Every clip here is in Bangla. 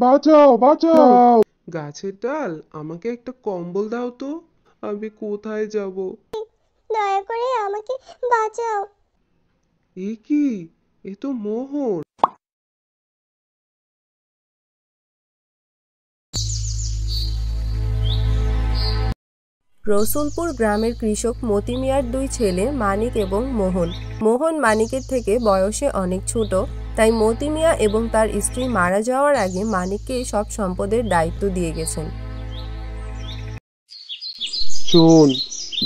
বাঁচাও বাঁচাও। গাছের ডাল, আমাকে একটা কম্বল দাও তো। আমি কোথায় যাব? দয়া করে আমাকে বাঁচাও। এ কি? এ তো মোহর। রসুলপুর গ্রামের কৃষক মতি মিয়ার দুই ছেলে মানিক এবং মোহন। মোহন মানিকের থেকে বয়সে অনেক ছোট, তাই মতি মিয়া এবং তার স্ত্রী মারা যাওয়ার আগে মানিককে সব সম্পদের দায়িত্ব দিয়ে গেছেন। শোন,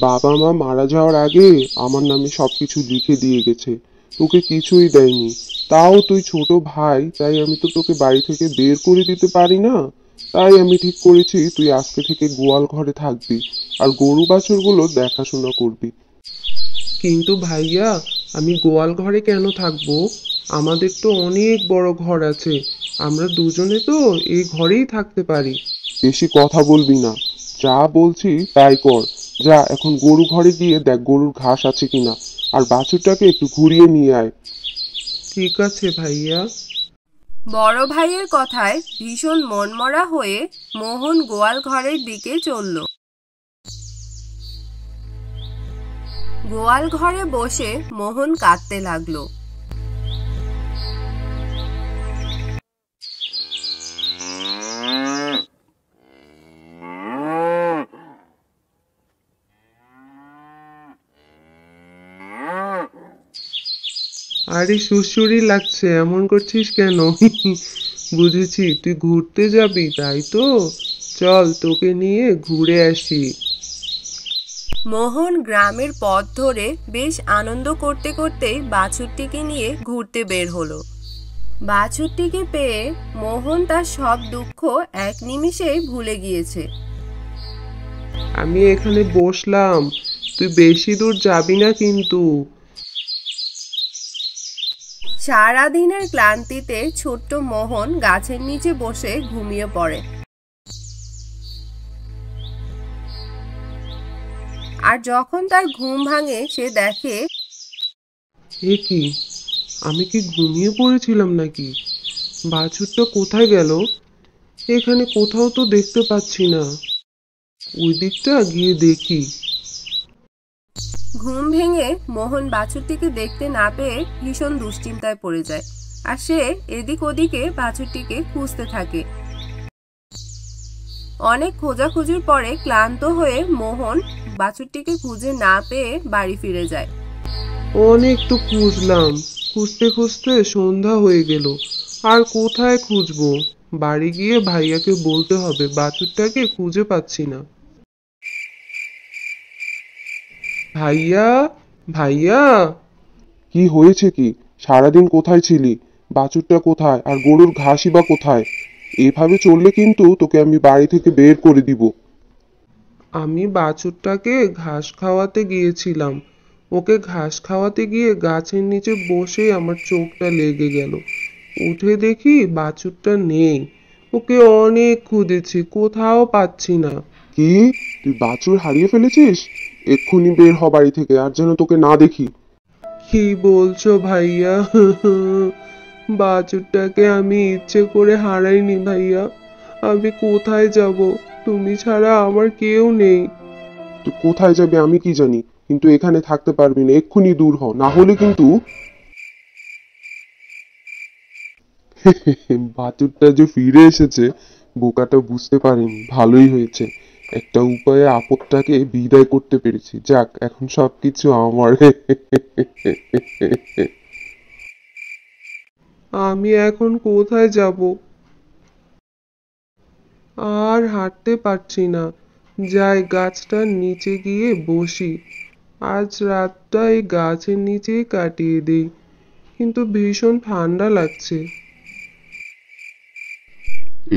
বাবা মা মারা যাওয়ার আগে আমার নামে সবকিছু লিখে দিয়ে গেছে, তোকে কিছুই দেয়নি। তাও তুই ছোট ভাই, তাই আমি তো তোকে বাড়ি থেকে বের করে দিতে পারি না। তাই আমি ঠিক করেছি তুই আজকে থেকে গোয়াল ঘরে থাকবি আর গরু বাছুরগুলো দেখাশোনা করবি। কিন্তু ভাইয়া, আমি গোয়াল ঘরে কেন থাকবো? আমাদের তো অনেক বড় ঘর আছে, আমরা দুজনে তো এই ঘরেই থাকতে পারি। বেশি কথা বলবি না, যা বলছি তাই কর। যা এখন গরু ঘরে গিয়ে দেখ গরুর ঘাস আছে কিনা, আর বাছুরটাকে একটু ঘুরিয়ে নিয়ে আয়। ঠিক আছে ভাইয়া। বড় ভাইয়ের কথায় ভীষণ মনমরা হয়ে মোহন গোয়াল ঘরের দিকে চলল। গোয়াল ঘরে বসে মোহন কাঁদতে লাগলো। আরে সুড়সুড়ি লাগছে, এমন করছিস কেন? বুঝেছি তুই ঘুরতে যাবি, তাই তো। চল তোকে নিয়ে ঘুরে আসি। মোহন গ্রামের পথ ধরে বেশ আনন্দ করতে করতেই বাছুরটিকে নিয়ে ঘুরতে বের হলো। বাছুরটিকে পেয়ে মোহন তার সব দুঃখ এক নিমিষেই ভুলে গিয়েছে। আমি এখানে বসলাম, তুই বেশি দূর যাবি না কিন্তু। সারাদিনের ক্লান্তিতে ছোট্ট মোহন গাছের নিচে বসে ঘুমিয়ে পড়ে। আর যখন তার ঘুম ভাঙে সে দেখে, এ কি, আমি কি ঘুমিয়ে পড়েছিলাম নাকি? বাছুরটা কোথায় গেল? এখানে কোথাও তো দেখতে পাচ্ছি না। ওই দিকটা গিয়ে দেখি। ঘুম ভেঙে মোহন বাছুরটিকে দেখতে না পেয়ে ভীষণ দুশ্চিন্তায় পড়ে যায়। আর সে এদিক ওদিকে বাছুরটিকে খুঁজতে থাকে। অনেক খোঁজাখুঁজির পরে ক্লান্ত হয়ে মোহন বাছুরটিকে খুঁজে না পেয়ে বাড়ি ফিরে যায়। অনেক তো খুঁজলাম, খুঁজতে খুঁজতে সন্ধ্যা হয়ে গেল। আর কোথায় খুঁজবো? বাড়ি গিয়ে ভাইয়াকে বলতে হবে, বাছুরটাকে খুঁজে পাচ্ছি না। ভাইয়া, ভাইয়া। কি হয়েছে কি? সারাদিন কোথায় ছিলি? বাছুরটা কোথায় আর গরুর ঘাসই বা কোথায়? এভাবে চললে কিন্তু তোকে আমি বাড়ি থেকে বের করে দিব। আমি বাছুরটাকে ঘাস খাওয়াতে গিয়েছিলাম। ওকে ঘাস খাওয়াতে গিয়ে গাছের নিচে বসেই আমার চোখটা লেগে গেল। উঠে দেখি বাছুরটা নেই। ওকে অনেক খুঁজেছি, কোথাও পাচ্ছি না। কি, তুই বাছুর হারিয়ে ফেলেছিস? এক্ষুনি বের হ বাড়ি থেকে, আর যেন তোকে না দেখি। কি বলছো ভাইয়া? বাছুরটাকে আমি ইচ্ছে করে হারাইনি ভাইয়া। আমি কোথায় যাব? তুমি ছাড়া আমার কেউ নেই। তুই কোথায় যাবে আমি কি জানি, কিন্তু এখানে থাকতে পারবি না, এক্ষুনি দূর হ, না হলে কিন্তু। বাছুরটা যে ফিরে এসেছে, বোকাটা বুঝতে পারেনি। ভালোই হয়েছে, একটা উপায়ে আপদটাকে বিদায় করতে পেরেছি। যাক, এখন সবকিছু আমার। আমি এখন কোথায় যাব? আর হাঁটতে পারছি না। যাই গাছটার নিচে গিয়ে বসি। আজ রাতটা এই গাছের নিচেই কাটিয়ে দেই। কিন্তু ভীষণ ঠান্ডা লাগছে।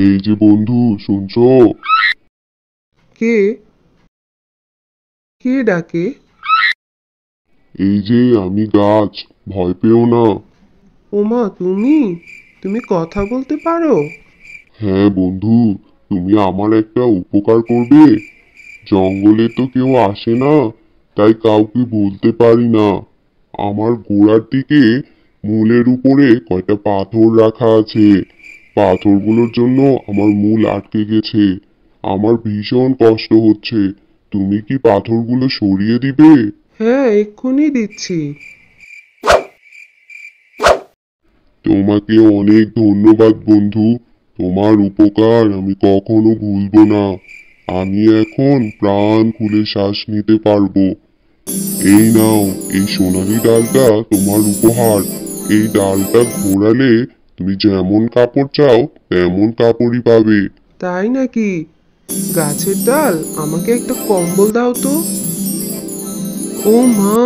এই যে বন্ধু, শুনছো? কে? কে ডাকে? এই যে আমি গাছ, ভয় পেও না। ওমা, তুমি তুমি কথা বলতে পারো? হ্যাঁ বন্ধু, তুমি আমার একটা উপকার করবে। জঙ্গলে তো কেউ আসে না, তাই কাউকে বলতে পারি না। আমার গোড়ার দিকে মূলের উপরে কয়টা পাথর রাখা আছে। পাথরগুলোর জন্য আমার মূল আটকে গেছে। আমার ভীষণ কষ্ট হচ্ছে। তুমি কি পাথরগুলো সরিয়ে দিবে? হ্যাঁ, এক্ষুনি দিচ্ছি। তোমাকে অনেক ধন্যবাদ বন্ধু। তোমার উপকার আমি কখনো ভুলবো না। আমি এখন প্রাণ খুলে শ্বাস নিতে পারবো। এই নাও, এই সোনালী ডালটা তোমার উপহার। এই ডালটা ঘোরালে তুমি যেমন কাপড় চাও তেমন কাপড়ই পাবে। তাই নাকি? গাছের ডাল, আমাকে একটা কম্বল দাও তো। ও মা,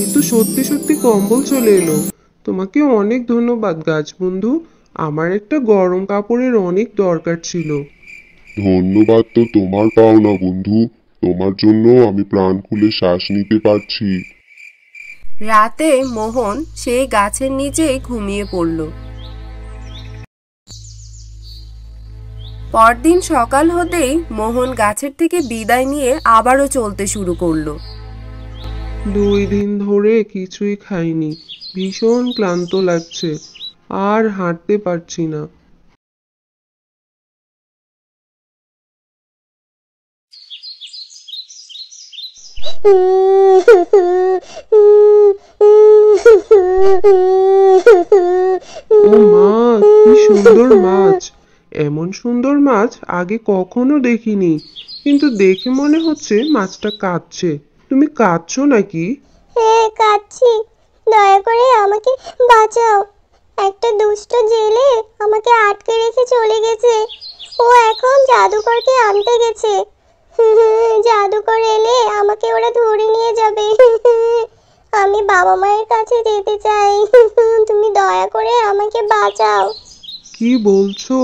এ তো সত্যি সত্যি কম্বল চলে এলো। তোমাকে অনেক ধন্যবাদ গাছ বন্ধু। আমার একটা গরম কাপড়ের অনেক দরকার ছিল। ধন্যবাদ তো তোমার পাওনা বন্ধু। তোমার জন্য আমি প্রাণ খুলে শ্বাস নিতে পারছি। রাতে মোহন সেই গাছের নিচেই ঘুমিয়ে পড়ল। পরদিন সকাল হতেই মোহন গাছের থেকে বিদায় নিয়ে আবারও চলতে শুরু করলো। 2 দিন ধরে কিছুই খাইনি, ভীষণ ক্লান্ত লাগছে, আর হাঁটতে পারছি না। ও মা, কি সুন্দর মাছ! এমন সুন্দর মাছ আগে কখনো দেখিনি, কিন্তু দেখে মনে হচ্ছে মাছটা কাঁদছে। তুমি কাঁদছো নাকি? হ্যাঁ, কাচ্ছি। দয়া করে আমাকে বাঁচাও। একটা দুষ্ট জেলে আমাকে আটকে রেখে চলে গেছে। ও এখন জাদুকরকে আনতে গেছে। জাদুকর এলে আমাকে ওরা ধরে নিয়ে যাবে। আমি বাবা মায়ের কাছে যেতে চাই। তুমি দয়া করে আমাকে বাঁচাও। কি বলছো?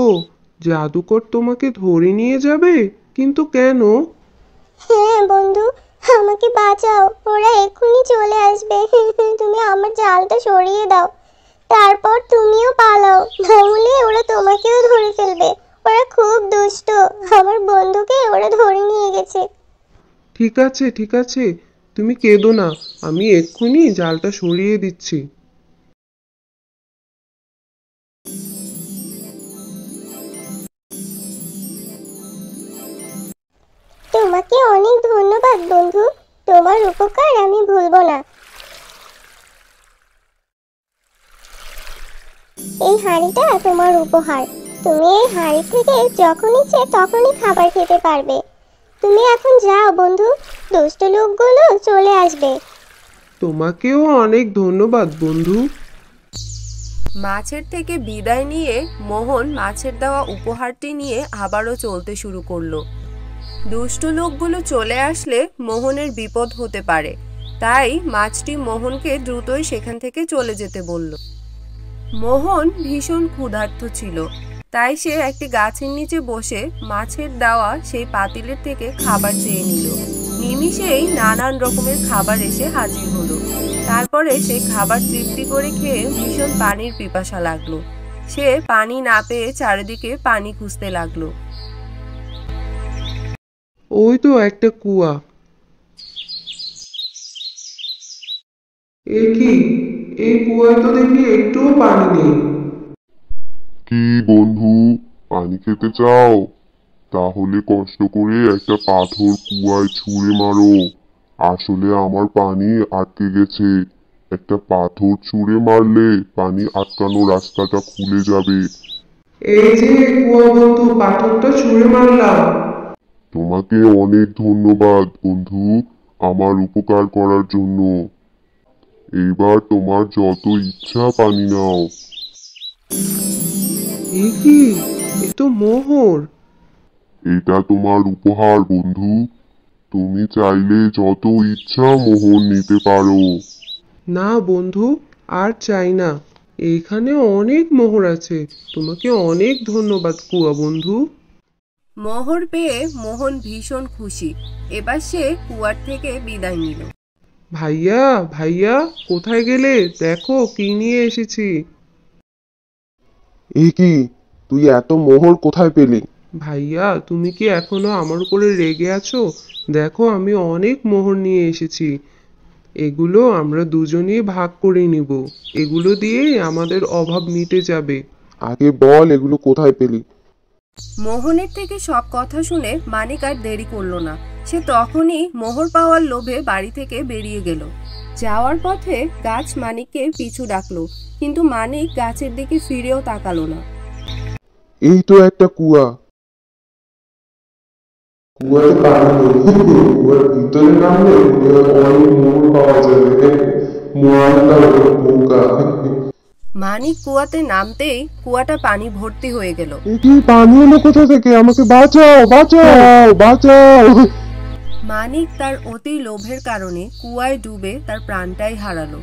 জাদুকর তোমাকে ধরে নিয়ে যাবে? কিন্তু কেন? হ্যাঁ বন্ধু, আমাকে বাঁচাও। ওরা এক্ষুনি চলে আসবে। তুমি আমার জালটা সরিয়ে দাও, তারপর তুমিও পালাও, নাহলে ওরা তোমাকেও ধরে ফেলবে। ওরা খুব দুষ্ট। আমার বন্ধুকে ওরা ধরে নিয়ে গেছে। ঠিক আছে, ঠিক আছে, তুমি কেঁদো না, আমি এক্ষুনি জালটা সরিয়ে দিচ্ছি। তোমাকে অনেক ধন্যবাদ বন্ধু। তোমার উপকার আমি ভুলবো না। এই হাঁড়িটা তোমার উপহার। তুমি এই হাঁড়ি থেকে যখন ইচ্ছে তখনই খাবার খেতে পারবে। তুমি এখন যাও বন্ধু, দুষ্ট লোকগুলো চলে আসবে। তোমাকেও অনেক ধন্যবাদ বন্ধু। মাছের থেকে বিদায় নিয়ে মোহন মাছের দেওয়া উপহারটি নিয়ে আবারও চলতে শুরু করলো। দুষ্ট লোকগুলো চলে আসলে মোহনের বিপদ হতে পারে, তাই মাছটি মোহনকে দ্রুতই সেখান থেকে চলে যেতে বলল। মোহন ভীষণ ক্ষুধার্ত ছিল, তাই সে একটি গাছের নিচে বসে মাছের দেওয়া সেই পাতিলের থেকে খাবার চেয়ে নিল। নিমিষেই নানান রকমের খাবার এসে হাজির হলো। তারপরে সেই খাবার তৃপ্তি করে খেয়ে ভীষণ পানির পিপাসা লাগলো। সে পানি না পেয়ে চারিদিকে পানি খুঁজতে লাগলো। ওই তো একটা কুয়া। এ কি? এই কুয়ায় তো দেখি একটুও পানি নেই। কি বন্ধু, পানি খেতে চাও? তাহলে কষ্ট করে একটা পাথর কুয়ায় ছুঁড়ে মারো। আসলে আমার পানি আটকে গেছে। একটা পাথর ছুঁড়ে মারলে পানি আটকানো রাস্তাটা খুলে যাবে। এই যে কুয়া বন্ধু, পাথরটা ছুঁড়ে মারলাম। তোমাকে অনেক ধন্যবাদ বন্ধু, আমার উপকার করার জন্য। এইবার তোমার যত ইচ্ছা পানি নাও। এ কি? এ তো মোহর। এটা তোমার উপহার বন্ধু। তুমি চাইলে যত ইচ্ছা মোহর নিতে পারো। না বন্ধু, আর চাই না। এইখানে অনেক মোহর আছে। তোমাকে অনেক ধন্যবাদ কুয়া বন্ধু। মোহর পেয়ে মোহন ভীষণ খুশি। এবার সে কুয়ার থেকে বিদায় নিল। ভাইয়া, ভাইয়া, কোথায় গেলে? দেখো কি নিয়ে এসেছি। এ কি, তুই এত মোহর কোথায় পেলি? ভাইয়া, তুমি কি এখনো আমার উপরে রেগে আছো? দেখো আমি অনেক মোহর নিয়ে এসেছি। এগুলো আমরা দুজনেই ভাগ করে নিব। এগুলো দিয়েই আমাদের অভাব মিটে যাবে। আগে বল এগুলো কোথায় পেলি? মোহনের থেকে সব কথা শুনে মানিক আর দেরি করলো না। সে তখনই মোহর পাওয়ার লোভে বাড়ি থেকে বেরিয়ে গেল। যাওয়ার পথে গাছ মানিককে পিছু ডাকলো, কিন্তু মানিক গাছের দিকে ফিরেও তাকালো না। এই তো একটা কুয়া। কুয়াতে পানি নেই, কুয়ার ভিতরে নামলে অনেক মোহর পাওয়া যাবে। মোহনটা হলো বোকা। মানিক কুয়াতে নামতেই কুয়াটা পানি ভর্তি হয়ে গেল। কি পানি এলো কোথা থেকে? আমাকে বাঁচাও, বাঁচাও, বাঁচাও। মানিক তার অতি লোভের কারণে কুয়ায় ডুবে তার প্রাণটাই হারালো।